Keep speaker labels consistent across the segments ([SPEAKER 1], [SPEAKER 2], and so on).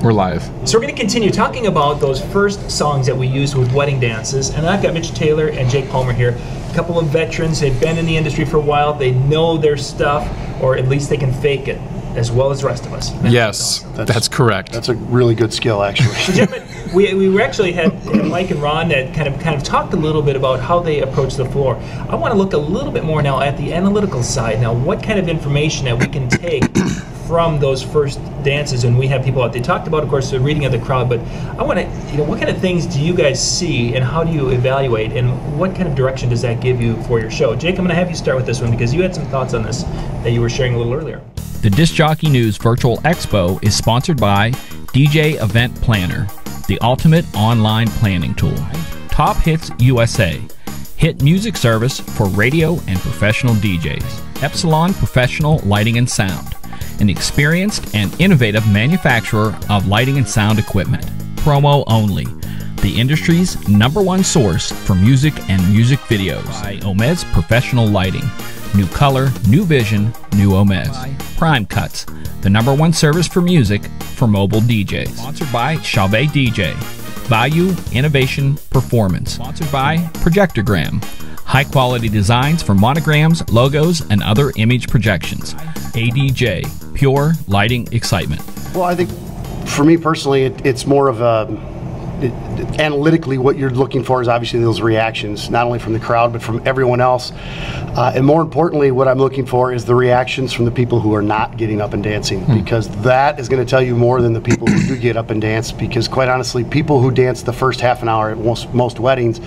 [SPEAKER 1] We're live.
[SPEAKER 2] So we're going to continue talking about those first songs that we used with wedding dances. And I've got Mitch Taylor and Jake Palmer here. A couple of veterans. They've been in the industry for a while. They know their stuff, or at least they can fake it as well as the rest of us.
[SPEAKER 1] Yes, that's correct.
[SPEAKER 3] That's a really good skill, actually.
[SPEAKER 2] So, gentlemen, we actually had Mike and Ron that kind of talked a little bit about how they approach the floor. I want to look a little bit more now at the analytical side. Now, what kind of information that we can take from those first dances, and we have people out. They talked about, of course, the reading of the crowd, but I want to, what kind of things do you guys see, and how do you evaluate, and what kind of direction does that give you for your show? Jake, I'm going to have you start with this one because you had some thoughts on this that you were sharing a little earlier.
[SPEAKER 4] The Disc Jockey News Virtual Expo is sponsored by DJ Event Planner, the ultimate online planning tool. Top Hits USA, hit music service for radio and professional DJs. EPSILON Professional Lighting and Sound, an experienced and innovative manufacturer of lighting and sound equipment. Promo Only, the industry's #1 source for music and music videos. By OMEZ Professional Lighting. New color, new vision, new OMEZ. Prime Cuts, the #1 service for music for mobile DJs. Sponsored by Chauvet DJ. Value, innovation, performance. Sponsored by Projectogram. High quality designs for monograms, logos, and other image projections. ADJ, pure lighting excitement.
[SPEAKER 3] Well, I think for me personally, it's more of a, analytically what you're looking for is obviously those reactions, not only from the crowd, but from everyone else. And more importantly, what I'm looking for is the reactions from the people who are not getting up and dancing, because that is going to tell you more than the people who do get up and dance, because quite honestly, people who dance the first half an hour at most weddings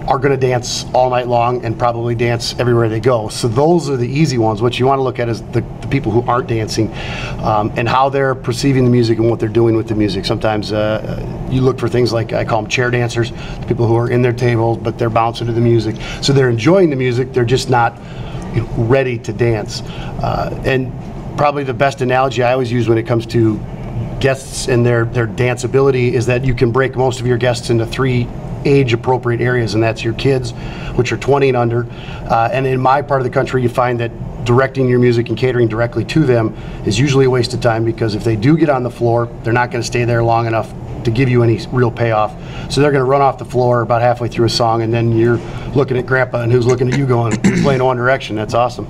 [SPEAKER 3] are going to dance all night long and probably dance everywhere they go. So those are the easy ones. What you want to look at is the people who aren't dancing, and how they're perceiving the music and what they're doing with the music. Sometimes you look for things like, I call them chair dancers, the people who are in their tables but they're bouncing to the music. So they're enjoying the music, they're just not ready to dance. And probably the best analogy I always use when it comes to guests and their dance ability is that you can break most of your guests into 3 age-appropriate areas, and that's your kids, which are 20 and under. And in my part of the country, you find that directing your music and catering directly to them is usually a waste of time, because if they do get on the floor, they're not going to stay there long enough to give you any real payoff. So they're going to run off the floor about halfway through a song, and then you're looking at Grandpa, and who's looking at you going, you're playing One Direction. That's awesome.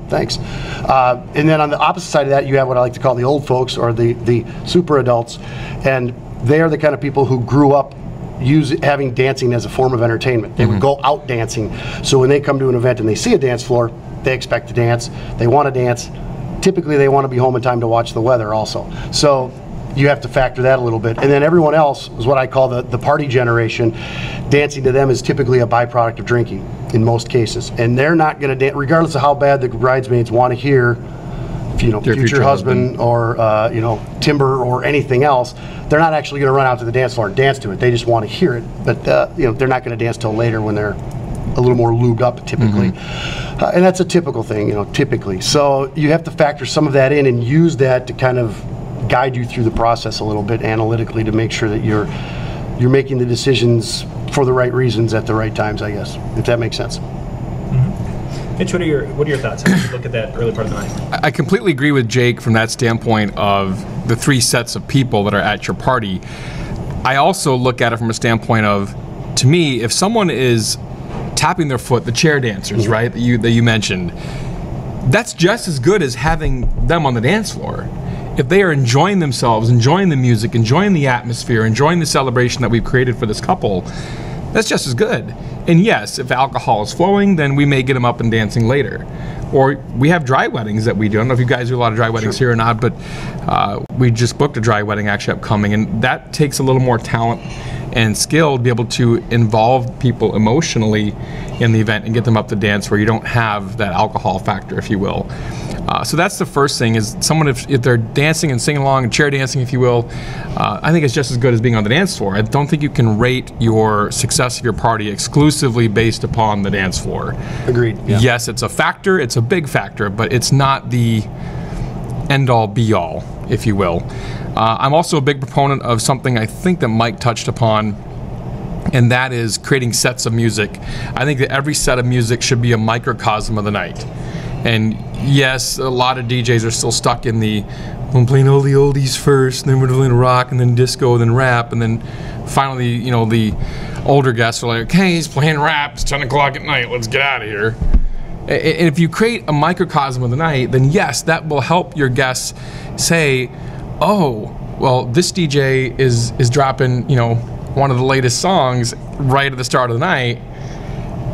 [SPEAKER 3] Thanks. And then on the opposite side of that, you have what I like to call the old folks, or the super adults, and they are the kind of people who grew up having dancing as a form of entertainment. They would go out dancing. So when they come to an event and they see a dance floor, they expect to dance, they want to dance. Typically they want to be home in time to watch the weather also. So you have to factor that a little bit. And then everyone else is what I call the party generation. Dancing to them is typically a byproduct of drinking in most cases. And they're not going to dance, regardless of how bad the bridesmaids want to hear, future husband or timber or anything else. They're not actually going to run out to the dance floor and dance to it. They just want to hear it, but they're not going to dance till later when they're a little more lubed up, typically. And that's a typical thing, typically. So you have to factor some of that in and use that to kind of guide you through the process a little bit analytically, to make sure that you're making the decisions for the right reasons at the right times, I guess, if that makes sense.
[SPEAKER 2] Mitch, what are your thoughts? How do you look at that early part of the night?
[SPEAKER 1] I completely agree with Jake from that standpoint of the 3 sets of people that are at your party. I also look at it from a standpoint of, to me, if someone is tapping their foot, the chair dancers, right, that you mentioned, that's just as good as having them on the dance floor. If they are enjoying themselves, enjoying the music, enjoying the atmosphere, enjoying the celebration that we've created for this couple, that's just as good. And yes, if alcohol is flowing, then we may get them up and dancing later. Or we have dry weddings that we do. I don't know if you guys do a lot of dry weddings here or not, but we just booked a dry wedding actually upcoming, and that takes a little more talent and skill to be able to involve people emotionally in the event and get them up to dance, where you don't have that alcohol factor, if you will. So that's the first thing, is someone, if they're dancing and singing along and chair dancing, if you will, I think it's just as good as being on the dance floor. I don't think you can rate your success of your party exclusively based upon the dance floor.
[SPEAKER 3] Agreed. Yeah.
[SPEAKER 1] Yes, it's a factor, it's a big factor, but it's not the end-all be-all, if you will. I'm also a big proponent of something I think that Mike touched upon, and that is creating sets of music. I think that every set of music should be a microcosm of the night. And yes, a lot of DJs are still stuck in the, I'm playing all the oldies first, and then we're playing rock, and then disco, and then rap, and then finally, you know, the older guests are like, okay, he's playing rap, it's 10 o'clock at night, let's get out of here. And if you create a microcosm of the night, then yes, that will help your guests say, oh, well, this DJ is dropping, you know, one of the latest songs right at the start of the night,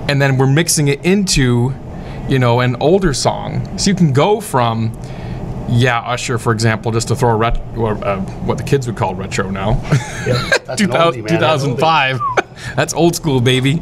[SPEAKER 1] and then we're mixing it into, you know, an older song. So you can go from, yeah, Usher, for example, just to throw what the kids would call retro now.
[SPEAKER 3] Yeah, that's
[SPEAKER 1] 2005. That's old school, baby.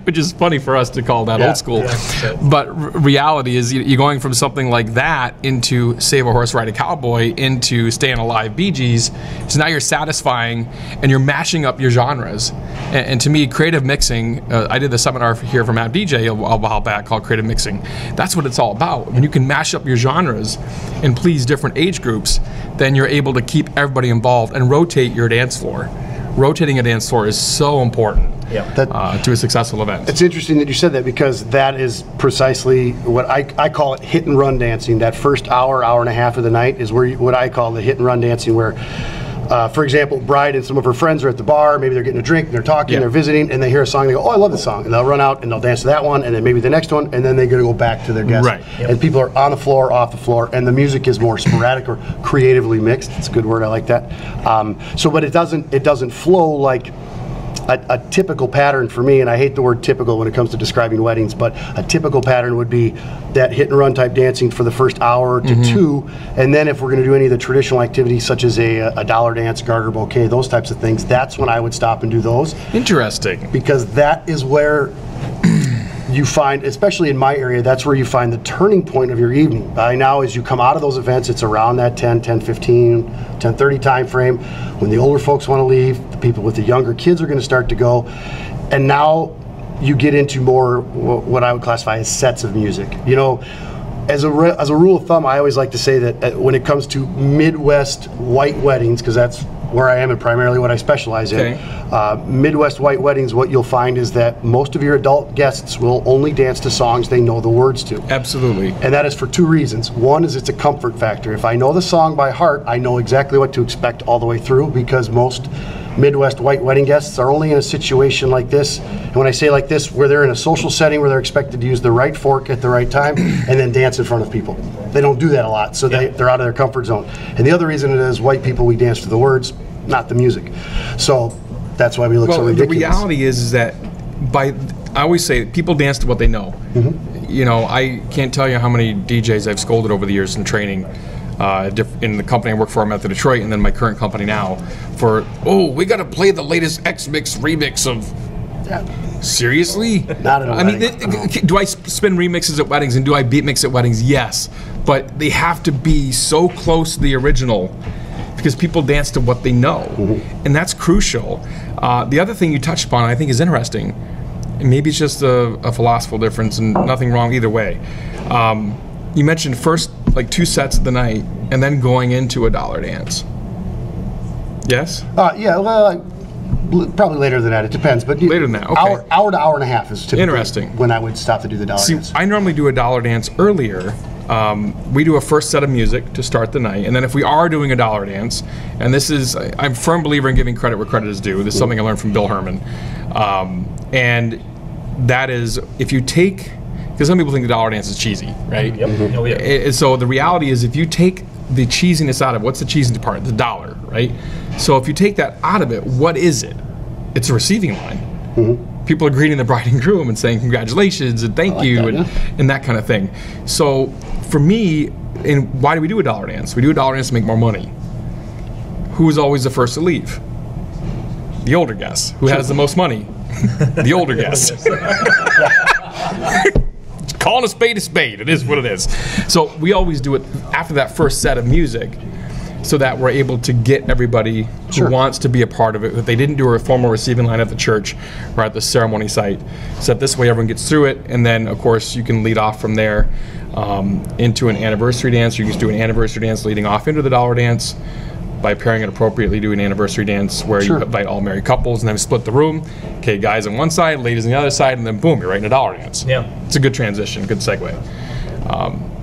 [SPEAKER 1] Which is funny for us to call that old school. Yeah. But reality is you're going from something like that into Save a Horse, Ride a Cowboy into Stayin' Alive, Bee Gees. So now you're satisfying and you're mashing up your genres. And to me, creative mixing, I did the seminar here for Matt DJ a while back called Creative Mixing. That's what it's all about. When you can mash up your genres and please different age groups, then you're able to keep everybody involved and rotate your dance floor. Rotating a dance floor is so important to a successful event.
[SPEAKER 3] It's interesting that you said that, because that is precisely what I call it, hit and run dancing. That first hour and a half of the night is where what I call the hit and run dancing, where for example, Bride and some of her friends are at the bar, maybe they're getting a drink, and they're talking, they're visiting, and they hear a song, they go, oh, I love this song, and they'll run out and they'll dance to that one, and then maybe the next one, and then they're going to go back to their guest.
[SPEAKER 1] Right.
[SPEAKER 3] And people are on the floor, off the floor, and the music is more sporadic or creatively mixed. It's a good word, I like that. But it doesn't flow like a typical pattern for me, and I hate the word typical when it comes to describing weddings, but a typical pattern would be that hit and run type dancing for the first hour to two, and then if we're going to do any of the traditional activities such as a dollar dance, garter bouquet, those types of things, that's when I would stop and do those.
[SPEAKER 1] Interesting.
[SPEAKER 3] Because that is where you find, especially in my area, that's where you find the turning point of your evening. By now, as you come out of those events, it's around that 10:15, 10:30 time frame when the older folks want to leave, the people with the younger kids are going to start to go, and now you get into more what I would classify as sets of music. You know, as a rule of thumb, I always like to say that when it comes to Midwest white weddings, because that's where I am and primarily what I specialize in, Midwest white weddings, what you'll find is that most of your adult guests will only dance to songs they know the words to.
[SPEAKER 1] Absolutely.
[SPEAKER 3] And that is for two reasons. One is it's a comfort factor. If I know the song by heart, I know exactly what to expect all the way through, because most Midwest white wedding guests are only in a situation like this, and when I say like this, where they're in a social setting where they're expected to use the right fork at the right time and then dance in front of people. They don't do that a lot, so they're out of their comfort zone. And the other reason it is, white people, we dance to the words, not the music. So that's why we look so ridiculous.
[SPEAKER 1] The reality is that I always say people dance to what they know. You know, I can't tell you how many DJs I've scolded over the years in training in the company I work for, I'm at the Detroit, and then my current company now, for, oh, we got to play the latest X-Mix remix of... Seriously?
[SPEAKER 3] Not at all.
[SPEAKER 1] I mean, do I spin remixes at weddings and do I beat mix at weddings? Yes. But they have to be so close to the original because people dance to what they know. And that's crucial. The other thing you touched upon I think is interesting, and maybe it's just a philosophical difference and nothing wrong either way. You mentioned first like 2 sets of the night and then going into a dollar dance. Yes?
[SPEAKER 3] Yeah, well, probably later than that. It depends, but
[SPEAKER 1] later than that. Okay.
[SPEAKER 3] Hour to hour and a half is typically
[SPEAKER 1] interesting
[SPEAKER 3] when I would stop to do the dollar dance.
[SPEAKER 1] I normally do a dollar dance earlier. We do a first set of music to start the night, and then if we are doing a dollar dance, and this is, I'm a firm believer in giving credit where credit is due. This is something I learned from Bill Herman, and that is if you take, because some people think the dollar dance is cheesy, right?
[SPEAKER 2] Oh, yeah.
[SPEAKER 1] So the reality is if you take the cheesiness out of it, what's the cheesy part? The dollar, right? So if you take that out of it, what is it? It's a receiving line. People are greeting the bride and groom and saying congratulations and thank you and that kind of thing. So for me, and why do we do a dollar dance? We do a dollar dance to make more money. Who is always the first to leave? The older guest. Who has the most money? The older guest. Calling a spade, it is what it is. So we always do it after that first set of music so that we're able to get everybody who wants to be a part of it. If they didn't do a formal receiving line at the church or at the ceremony site, so that this way everyone gets through it, and then of course you can lead off from there into an anniversary dance. You can just do an anniversary dance leading off into the dollar dance by pairing it appropriately, do an anniversary dance where you invite all married couples and then split the room. Okay, guys on one side, ladies on the other side, and then boom, you're right in a dollar dance.
[SPEAKER 2] Yeah.
[SPEAKER 1] It's a good transition, good segue.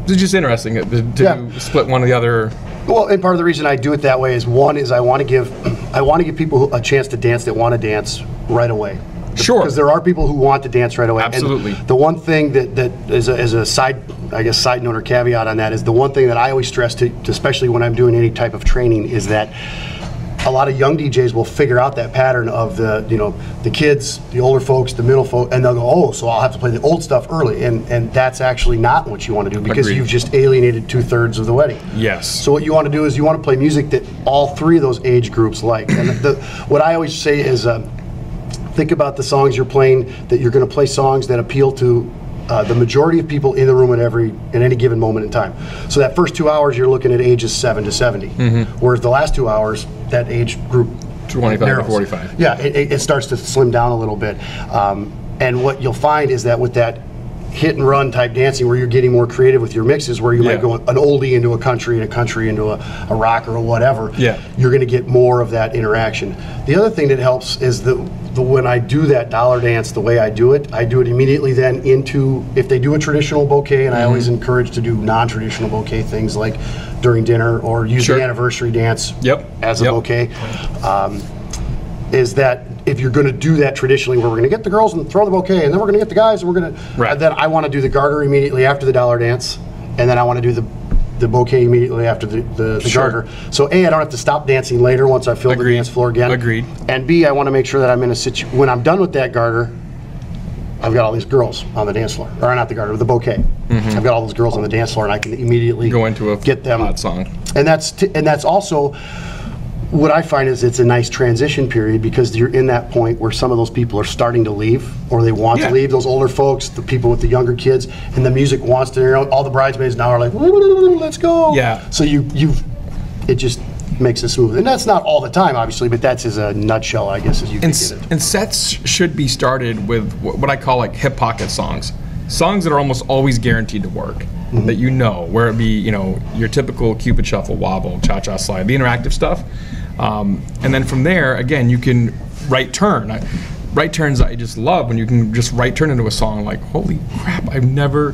[SPEAKER 1] It's just interesting to split one or the other.
[SPEAKER 3] Well, and part of the reason I do it that way is I want to give people a chance to dance that want to dance right away.
[SPEAKER 1] Sure.
[SPEAKER 3] Because there are people who want to dance right away.
[SPEAKER 1] Absolutely.
[SPEAKER 3] And the one thing that is a side note or caveat on that is the one thing that I always stress to especially when I'm doing any type of training, is that a lot of young DJs will figure out that pattern of the kids, the older folks, the middle folk, and they'll go, oh, so I'll have to play the old stuff early, and that's actually not what you want to do, because
[SPEAKER 1] Agreed.
[SPEAKER 3] You've just alienated 2/3 of the wedding.
[SPEAKER 1] Yes.
[SPEAKER 3] So what you want to do is you want to play music that all three of those age groups like. And what I always say is think about the songs you're playing, that you're going to play songs that appeal to the majority of people in the room at any given moment in time. So that first 2 hours, you're looking at ages 7 to 70, whereas the last 2 hours, that age group
[SPEAKER 1] 25
[SPEAKER 3] narrows.
[SPEAKER 1] to 45.
[SPEAKER 3] Yeah, it starts to slim down a little bit. And what you'll find is that with that hit and run type dancing, where you're getting more creative with your mixes, where you might go an oldie into a country and a country into a rock or whatever, you're going to get more of that interaction. The other thing that helps is when I do that dollar dance, the way I do it immediately then into, if they do a traditional bouquet, and I always encourage to do non-traditional bouquet things like during dinner, or use the anniversary dance as a bouquet, is that if you're going to do that traditionally, where we're going to get the girls and throw the bouquet, and then we're going to get the guys, and we're going to, then I want to do the garter immediately after the dollar dance, and then I want to do the bouquet immediately after the garter. So A, I don't have to stop dancing later once I fill the dance floor again.
[SPEAKER 1] Agreed.
[SPEAKER 3] And B, I want to make sure that I'm in when I'm done with that garter, I've got all these girls on the dance floor, or not the garter, the bouquet. I've got all those girls on the dance floor, and I can immediately
[SPEAKER 1] go into
[SPEAKER 3] get them
[SPEAKER 1] hot song.
[SPEAKER 3] And that's also what I find is it's a nice transition period, because you're in that point where some of those people are starting to leave, or they want to leave, those older folks, the people with the younger kids, and the music wants to, all the bridesmaids now are like, let's go. Yeah. So it just makes it smooth. And that's not all the time, obviously, but that's as a nutshell, I guess, as you can get it.
[SPEAKER 1] And sets should be started with what I call like hip pocket songs. Songs that are almost always guaranteed to work, that where it be, your typical Cupid Shuffle, Wobble, Cha-Cha Slide, the interactive stuff. And then from there, again, you can right turn. Right turns I just love, when you can just right turn into a song like, holy crap, I've never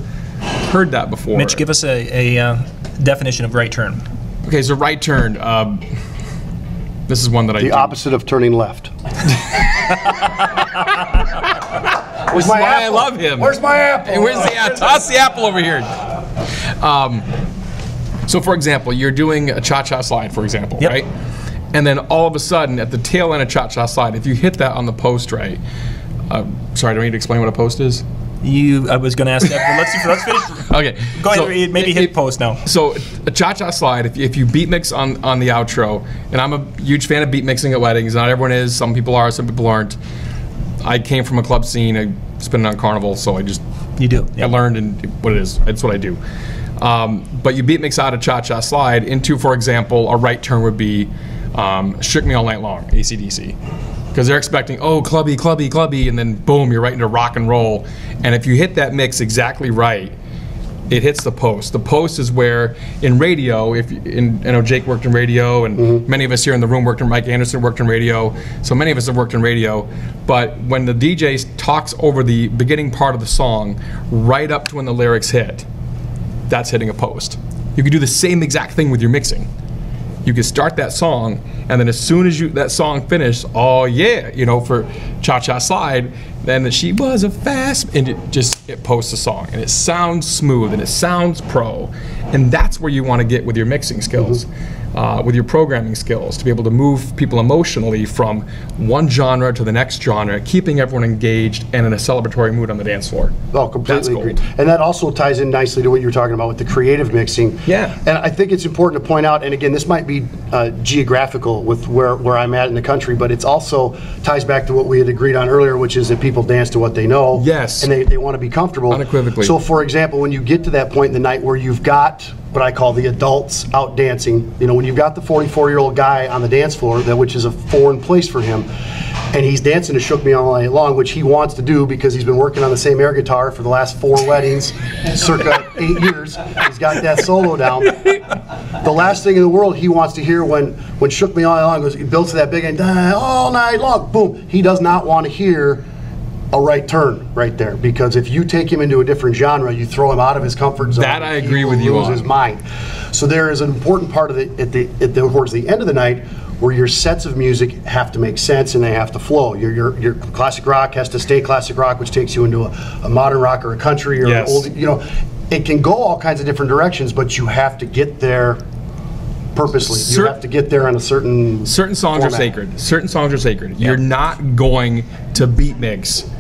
[SPEAKER 1] heard that before.
[SPEAKER 2] Mitch, give us a definition of right turn.
[SPEAKER 1] Okay, so right turn, this is one that I do.
[SPEAKER 3] The opposite of turning left.
[SPEAKER 1] Which is why I love him.
[SPEAKER 3] Where's my apple?
[SPEAKER 1] Hey, where's the apple? Toss the apple over here. So for example, you're doing a cha-cha slide, for example, right? And then all of a sudden, at the tail end of cha-cha slide, if you hit that on the post right, sorry, do I need to explain what a post is?
[SPEAKER 2] I was going to ask that, but let's finish.
[SPEAKER 1] Okay.
[SPEAKER 2] Go ahead, maybe hit post now.
[SPEAKER 1] So a cha-cha slide, if you beat mix on the outro, and I'm a huge fan of beat mixing at weddings, not everyone is, some people are, some people aren't. I came from a club scene, I spent it on Carnival, so I just...
[SPEAKER 2] You do.
[SPEAKER 1] I learned what it is, that's what I do. But you beat mix out a cha-cha slide into, for example, a right turn would be Shook Me All Night Long, AC/DC. Because they're expecting, oh, clubby, clubby, clubby, and then boom, you're right into rock and roll. And if you hit that mix exactly right, it hits the post. The post is where in radio, I know Jake worked in radio, and many of us here in the room worked in, Mike Anderson worked in radio, so many of us have worked in radio. But when the DJ talks over the beginning part of the song, right up to when the lyrics hit, that's hitting a post. You can do the same exact thing with your mixing. You can start that song, and then as soon as that song finished, oh yeah, for Cha-Cha Slide, then she was a fast, and it posts a song, and it sounds smooth, and it sounds pro, and that's where you want to get with your mixing skills, with your programming skills, to be able to move people emotionally from one genre to the next genre, keeping everyone engaged and in a celebratory mood on the dance floor.
[SPEAKER 3] Oh, completely agree. And that also ties in nicely to what you were talking about with the creative mixing. Yeah. And I think it's important to point out, and again, this might be geographical with where I'm at in the country, but it's also ties back to what we had agreed on earlier, which is that people dance to what they know.
[SPEAKER 1] Yes.
[SPEAKER 3] And they want to be comfortable.
[SPEAKER 1] Unequivocally.
[SPEAKER 3] So for example, when you get to that point in the night where you've got what I call the adults out dancing, when you've got the 44-year-old guy on the dance floor, which is a foreign place for him, and he's dancing to Shook Me All Night Long, which he wants to do because he's been working on the same air guitar for the last 4 weddings, circa 8 years. He's got that solo down. The last thing in the world he wants to hear when Shook Me All Night Long goes, he builds to that big end, all night long, boom. He does not want to hear a right turn right there, because if you take him into a different genre, you throw him out of his comfort zone.
[SPEAKER 1] That I agree with you
[SPEAKER 3] lose
[SPEAKER 1] on.
[SPEAKER 3] his mind. So there is an important part of towards the end of the night where your sets of music have to make sense and they have to flow. Your classic rock has to stay classic rock, which takes you into a modern rock or a country or an old, you know, it can go all kinds of different directions, but you have to get there purposely. You have to get there on a certain
[SPEAKER 1] songs
[SPEAKER 3] format.
[SPEAKER 1] are sacred. Certain songs are sacred.
[SPEAKER 3] Yeah.
[SPEAKER 1] You're not going to beat mix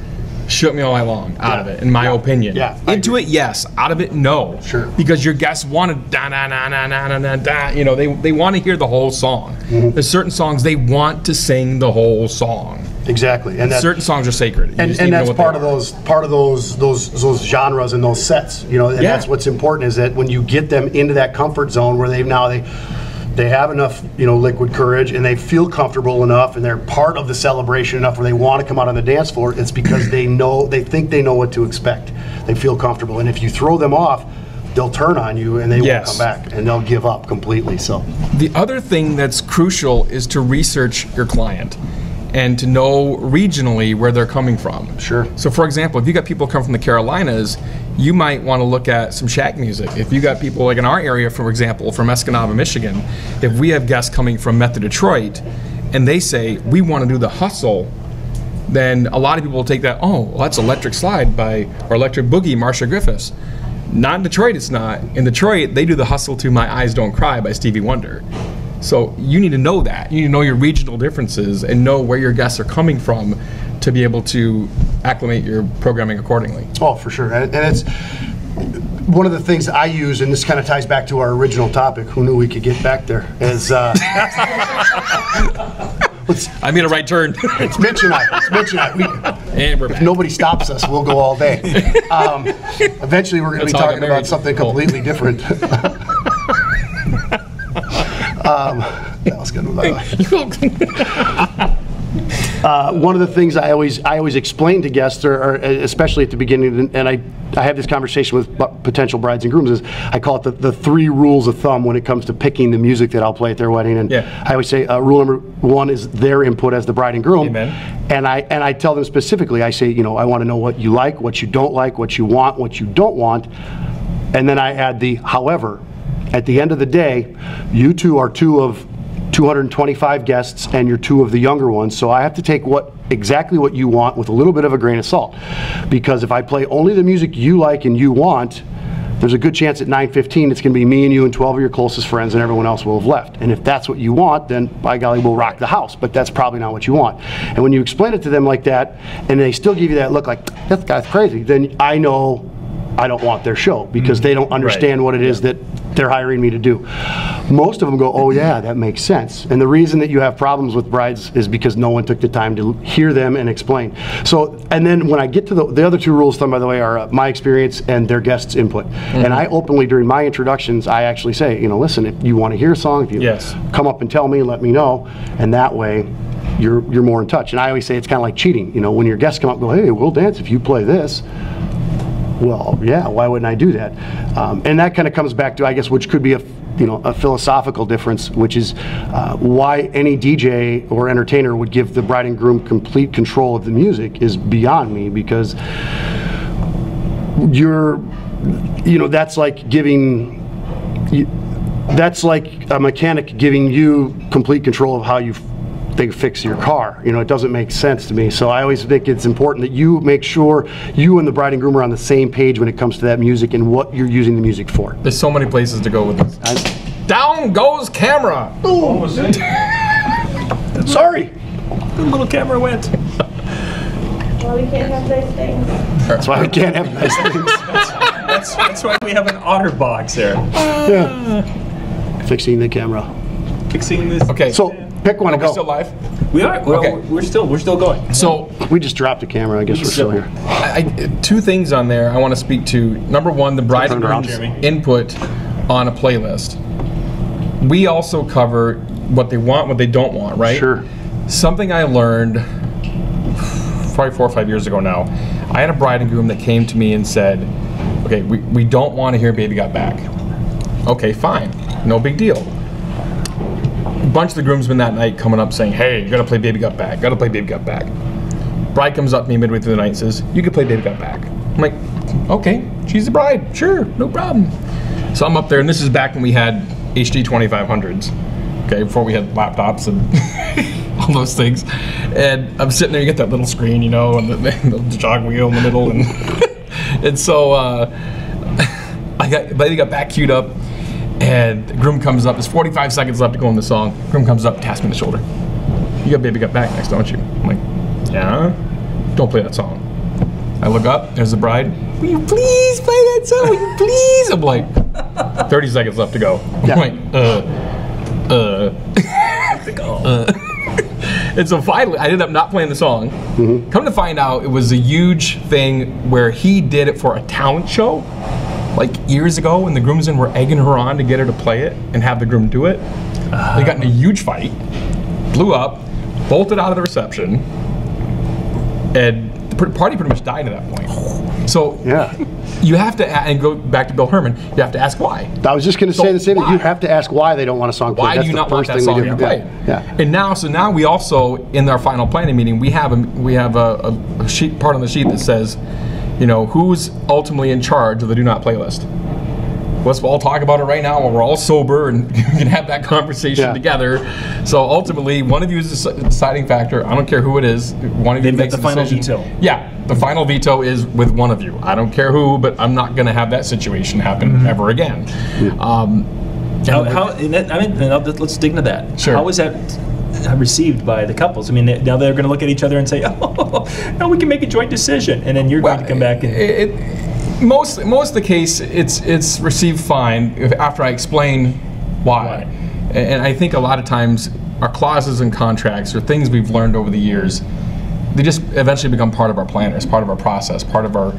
[SPEAKER 1] Shook Me All Night Long out of it, in my opinion.
[SPEAKER 3] Yeah,
[SPEAKER 1] Into it, yes. Out of it, no.
[SPEAKER 3] Sure.
[SPEAKER 1] Because your guests want to da da da da da da da da. You know, they want to hear the whole song. There's certain songs they want to sing the whole song.
[SPEAKER 3] Exactly, and
[SPEAKER 1] Certain songs are sacred. You
[SPEAKER 3] and
[SPEAKER 1] just need to know
[SPEAKER 3] that's
[SPEAKER 1] what they
[SPEAKER 3] part of those genres and those sets. You know, and that's what's important, is that when you get them into that comfort zone where they have enough, you know, liquid courage, and they feel comfortable enough, and they're part of the celebration enough where they want to come out on the dance floor. It's because they think they know what to expect. They feel comfortable, and if you throw them off, they'll turn on you and they won't come back, and they'll give up completely. So
[SPEAKER 1] The other thing that's crucial is to research your client and to know regionally where they're coming from.
[SPEAKER 3] Sure.
[SPEAKER 1] So for example, if you got people come from the Carolinas, you might want to look at some shack music. If you got people like in our area, for example, from Escanaba, Michigan, if we have guests coming from Method Detroit and they say, we want to do the hustle, then a lot of people will take that, oh, well, that's Electric Slide or Electric Boogie, Marcia Griffiths. Not in Detroit, it's not. In Detroit, they do the hustle to My Eyes Don't Cry by Stevie Wonder. So you need to know that. You need to know your regional differences and know where your guests are coming from to be able to acclimate your programming accordingly.
[SPEAKER 3] Oh, for sure. And it's one of the things I use, and this kind of ties back to our original topic, who knew we could get back there, is I
[SPEAKER 1] made a right turn.
[SPEAKER 3] It's Mitch and I.
[SPEAKER 1] And we're
[SPEAKER 3] If
[SPEAKER 1] back.
[SPEAKER 3] nobody stops us, we'll go all day. Eventually, we're going to be
[SPEAKER 1] That's how I got
[SPEAKER 3] talking about
[SPEAKER 1] married.
[SPEAKER 3] something completely different. That was good. By the way. One of the things I always explain to guests, or especially at the beginning, and I have this conversation with potential brides and grooms, is I call it the 3 rules of thumb when it comes to picking the music that I'll play at their wedding. And I always say rule number 1 is their input as the bride and groom.
[SPEAKER 1] Amen.
[SPEAKER 3] And I tell them specifically, I say, you know, I want to know what you like, what you don't like, what you want, what you don't want, and then I add the however. At the end of the day, you two are 2 of 225 guests, and you're 2 of the younger ones, so I have to take exactly what you want with a little bit of a grain of salt, because if I play only the music you like and you want, there's a good chance at 9:15 it's going to be me and you and 12 of your closest friends, and everyone else will have left. And if that's what you want, then by golly, we'll rock the house, but that's probably not what you want. And when you explain it to them like that, and they still give you that look like, that guy's crazy, then I know I don't want their show, because they don't understand what it is that they're hiring me to do. Most of them go, oh yeah, that makes sense. And the reason that you have problems with brides is because no one took the time to hear them and explain. So, and then when I get to the other 2 rules, by the way, are my experience and their guests' input. And I openly, during my introductions, I actually say, you know, listen, if you want to hear a song, if you come up and tell me, let me know, and that way you're more in touch. And I always say it's kind of like cheating. You know, when your guests come up and go, hey, we'll dance if you play this. Well, yeah, why wouldn't I do that? And that kind of comes back to, I guess, which could be a philosophical difference, which is why any DJ or entertainer would give the bride and groom complete control of the music is beyond me, because that's like that's like a mechanic giving you complete control of how they fix your car. You know, it doesn't make sense to me. So I always think it's important that you make sure you and the bride and groom are on the same page when it comes to that music and what you're using the music for.
[SPEAKER 1] There's so many places to go with this. Down goes camera.
[SPEAKER 2] What was it?
[SPEAKER 3] Sorry.
[SPEAKER 2] The little camera went.
[SPEAKER 5] Well, we can't have nice things.
[SPEAKER 3] That's why we can't have nice things.
[SPEAKER 2] That's why we have an otter box there.
[SPEAKER 3] Yeah. Fixing the camera.
[SPEAKER 2] Fixing this.
[SPEAKER 1] Okay.
[SPEAKER 3] So pick one
[SPEAKER 1] Are
[SPEAKER 3] and
[SPEAKER 1] we
[SPEAKER 3] go.
[SPEAKER 1] still live?
[SPEAKER 2] We are. Well,
[SPEAKER 1] Okay.
[SPEAKER 2] we're still going.
[SPEAKER 1] So
[SPEAKER 3] We just dropped the camera. I guess we're still here.
[SPEAKER 1] 2 things on there I want to speak to. Number 1, the bride and
[SPEAKER 3] Turn around,
[SPEAKER 1] groom's
[SPEAKER 2] Jeremy.
[SPEAKER 1] input on a playlist. We also cover what they want, what they don't want, right?
[SPEAKER 3] Sure.
[SPEAKER 1] Something I learned probably 4 or 5 years ago now. I had a bride and groom that came to me and said, okay, we don't want to hear Baby Got Back. Okay, fine. No big deal. A bunch of the groomsmen that night coming up saying, hey, you gotta play Baby Got Back, gotta play Baby Got Back. Bride comes up to me midway through the night and says, "You can play Baby Got Back." I'm like, "Okay, she's the bride. Sure, no problem." So I'm up there, and this is back when we had HD 2500s. Okay, before we had laptops and all those things. And I'm sitting there, you get that little screen, you know, and the jog wheel in the middle, and and so Baby Got Back queued up, and the groom comes up. There's 45 seconds left to go in the song. Groom comes up, taps me on the shoulder. "You got Baby Got Back next, don't you?" I'm like, "Yeah." "Don't play that song." I look up, there's the bride. "Will you please play that song? Will you please?" I'm like, 30 seconds left to go. I'm like, And so finally, I ended up not playing the song. Come to find out, it was a huge thing where he did it for a talent show, like years ago, and the groomsmen were egging her on to get her to play it and have the groom do it. They got in a huge fight, blew up, bolted out of the reception, and the party pretty much died at that point. So you have to, and go back to Bill Herman, you have to ask why.
[SPEAKER 3] I was just going to say the same thing. You have to ask why they don't want a song played.
[SPEAKER 1] Why do you not want that song to be played? And now we also, in our final planning meeting, we have a sheet, part on the sheet that says, you know, who's ultimately in charge of the Do Not playlist. Let's all talk about it right now while we're all sober and we can have that conversation together. So ultimately, one of you is the deciding factor. I don't care who it is. One of you makes the final veto. Yeah, the final veto is with one of you. I don't care who, but I'm not going to have that situation happen ever again.
[SPEAKER 2] Let's dig into that.
[SPEAKER 1] Sure.
[SPEAKER 2] How was that received by the couples? I mean, now they're going to look at each other and say, "Oh, no, we can make a joint decision," and then you're going to come back and.
[SPEAKER 1] Most of the case, it's received fine after I explain why. And I think a lot of times our clauses and contracts or things we've learned over the years, they just eventually become part of our planners, part of our process, part of our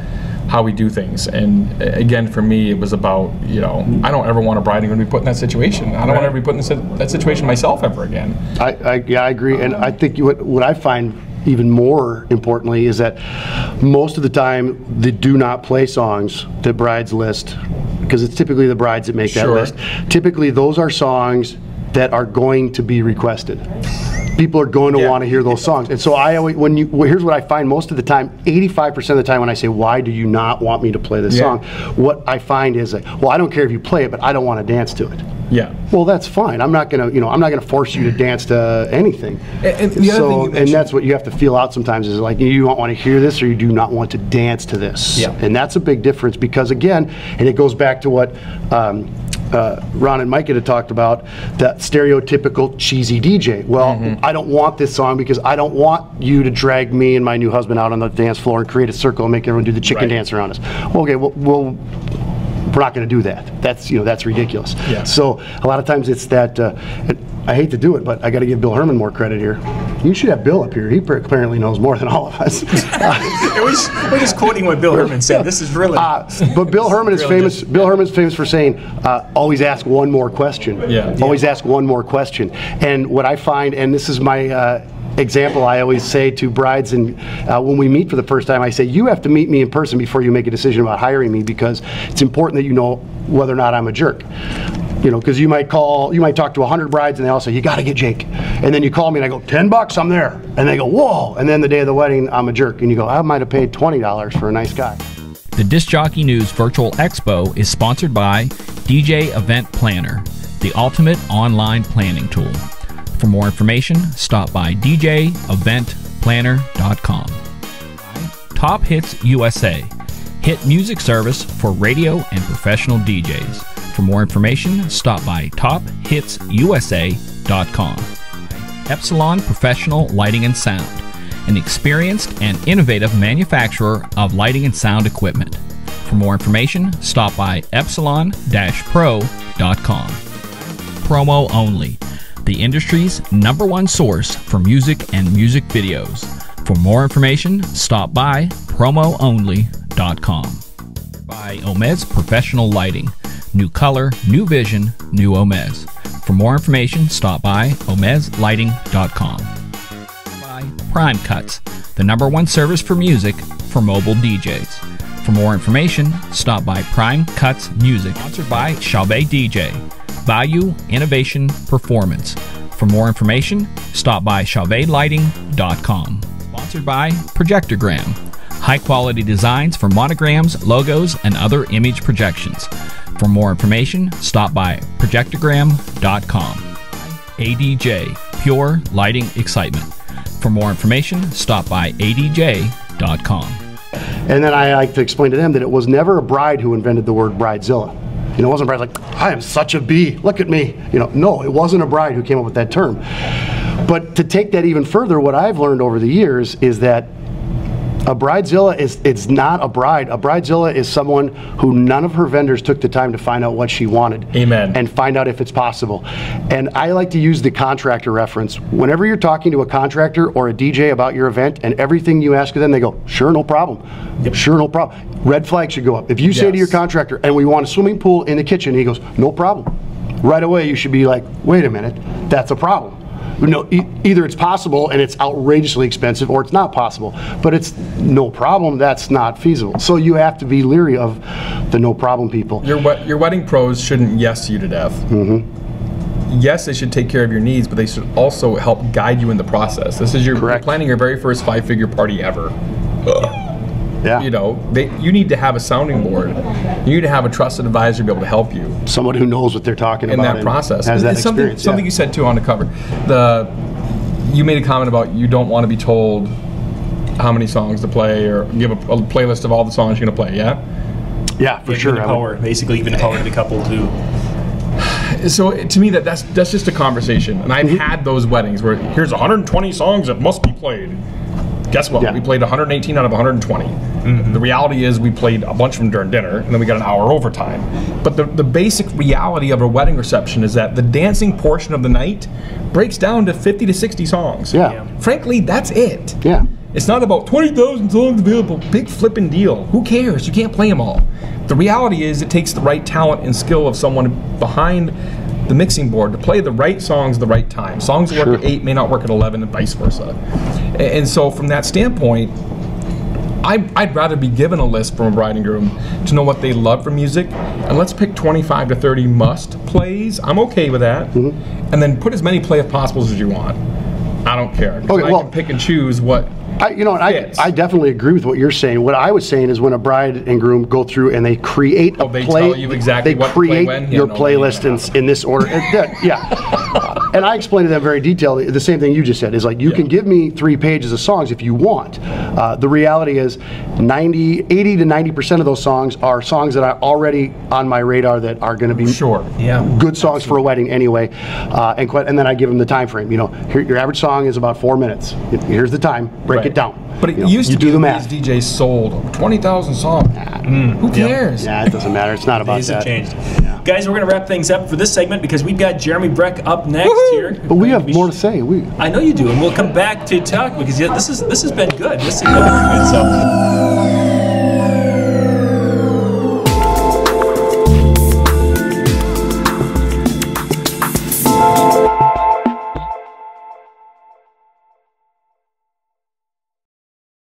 [SPEAKER 1] how we do things. And again, for me, it was about, you know, I don't ever want a bride to be put in that situation. I don't want to ever be put in that situation myself ever again.
[SPEAKER 3] I agree, and I think what I find even more importantly is that most of the time the do not play songs that brides list, because it's typically the brides that make that list, typically those are songs that are going to be requested. People are going to want to hear those songs. And so I always, here's what I find most of the time, 85% of the time when I say, "Why do you not want me to play this song?" What I find is like, "Well, I don't care if you play it, but I don't want to dance to it."
[SPEAKER 1] Yeah.
[SPEAKER 3] Well, that's fine. I'm not gonna, I'm not gonna force you to dance to anything.
[SPEAKER 1] And the other thing
[SPEAKER 3] and that's what you have to feel out sometimes is like, you don't want to hear this or you do not want to dance to this. Yeah. And that's a big difference because again, and it goes back to what Ron and Mike had talked about, that stereotypical cheesy DJ. Well, I don't want this song because I don't want you to drag me and my new husband out on the dance floor and create a circle and make everyone do the chicken dance around us. Okay, well we're not going to do that. That's that's ridiculous. Yeah. So a lot of times it's that. I hate to do it, but I got to give Bill Herman more credit here. You should have Bill up here. He apparently knows more than all of us.
[SPEAKER 2] We're just quoting what Bill Herman said. This is really.
[SPEAKER 3] But Bill Herman is famous. Bill Herman's famous for saying, "Always ask one more question." Yeah. Always ask one more question. And what I find, and this is my example, I always say to brides, and when we meet for the first time, I say, "You have to meet me in person before you make a decision about hiring me, because it's important that you know whether or not I'm a jerk." Because you might talk to 100 brides and they all say, "You got to get Jake." And then you call me and I go, $10, I'm there. And they go, "Whoa." And then the day of the wedding, I'm a jerk. And you go, "I might have paid $20 for a nice guy."
[SPEAKER 4] The Disc Jockey News Virtual Expo is sponsored by DJ Event Planner, the ultimate online planning tool. For more information, stop by djeventplanner.com. Top Hits U.S.A., hit music service for radio and professional DJs. For more information, stop by tophitsusa.com. EPSILON Professional Lighting and Sound, an experienced and innovative manufacturer of lighting and sound equipment. For more information, stop by epsilon-pro.com. Promo Only, the industry's #1 source for music and music videos. For more information, stop by promoonly.com. By OMEZ Professional Lighting. New color, new vision, new OMEZ. For more information, stop by omezlighting.com. By Prime Cuts, the #1 service for music for mobile DJs. For more information, stop by Prime Cuts Music. Sponsored by Chauvet DJ. Value, innovation, performance. For more information, stop by chauvetlighting.com. Sponsored by Projectogram. High-quality designs for monograms, logos, and other image projections. For more information, stop by projectogram.com. ADJ, Pure Lighting Excitement. For more information, stop by adj.com.
[SPEAKER 3] And then I like to explain to them that it was never a bride who invented the word bridezilla. You know, it wasn't a bride like, I am such a bee, look at me. You know, no, it wasn't a bride who came up with that term. But to take that even further, what I've learned over the years is that a bridezilla it's not a bride. A bridezilla is someone who none of her vendors took the time to find out what she wanted.
[SPEAKER 1] Amen.
[SPEAKER 3] And find out if it's possible. And I like to use the contractor reference. Whenever you're talking to a contractor or a DJ about your event and everything you ask of them, they go, sure, no problem. Yep. Sure, no problem. Red flag should go up. If you say to your contractor, and we want a swimming pool in the kitchen, he goes, no problem. Right away you should be like, wait a minute, that's a problem. No, either it's possible and it's outrageously expensive, or it's not possible. But it's no problem, that's not feasible. So you have to be leery of the no problem people.
[SPEAKER 1] Your wedding pros shouldn't yes you to death. Yes, they should take care of your needs, but they should also help guide you in the process. This is you're planning your very first 5-figure party ever.
[SPEAKER 3] Yeah.
[SPEAKER 1] You know, you need to have a sounding board. You need to have a trusted advisor to be able to help you.
[SPEAKER 3] Someone who knows what they're talking about
[SPEAKER 1] in that process.
[SPEAKER 3] Has that
[SPEAKER 1] experience. Something you said too on the cover. You made a comment about you don't want to be told how many songs to play or give a playlist of all the songs you're going to play. Yeah.
[SPEAKER 3] Yeah, for sure.
[SPEAKER 2] Basically, even empower the couple too.
[SPEAKER 1] So to me, that's just a conversation, and I've had those weddings where here's 120 songs that must be played. Guess what? We played 118 out of 120. The reality is we played a bunch of them during dinner, and then we got an hour overtime. But the basic reality of a wedding reception is that the dancing portion of the night breaks down to 50 to 60 songs.
[SPEAKER 3] Yeah.
[SPEAKER 1] Frankly, that's it.
[SPEAKER 3] Yeah.
[SPEAKER 1] It's not about 20,000 songs available. Big flipping deal. Who cares? You can't play them all. The reality is it takes the right talent and skill of someone behind the mixing board to play the right songs at the right time. Songs that work at 8 may not work at 11 and vice versa. And so from that standpoint, I'd rather be given a list from a bride and groom to know what they love for music, and let's pick 25 to 30 must plays. I'm okay with that. And then put as many play if possibles as you want. I don't care. Okay, I can pick and choose what
[SPEAKER 3] I definitely agree with what you're saying. What I was saying is when a bride and groom go through and they create a
[SPEAKER 1] they tell you exactly what to play when?
[SPEAKER 3] Your playlist in this order. And I explained to them very detailed the same thing you just said is like you can give me 3 pages of songs if you want. The reality is 80 to 90% of those songs are songs that are already on my radar that are going to be good songs for a wedding anyway. And then I give them the time frame. You know, your average song is about 4 minutes. Here's the time. Break it down.
[SPEAKER 1] But it used to be these DJs sold 20,000 songs. Who cares?
[SPEAKER 3] Yeah, it doesn't matter. It's not about
[SPEAKER 2] that.
[SPEAKER 3] Have
[SPEAKER 2] changed. Guys, we're going to wrap things up for this segment because we've got Jeremy Breck up next here.
[SPEAKER 3] But we have more to say.
[SPEAKER 2] I know you do, and we'll come back to talk because this has been good. This has been good. So.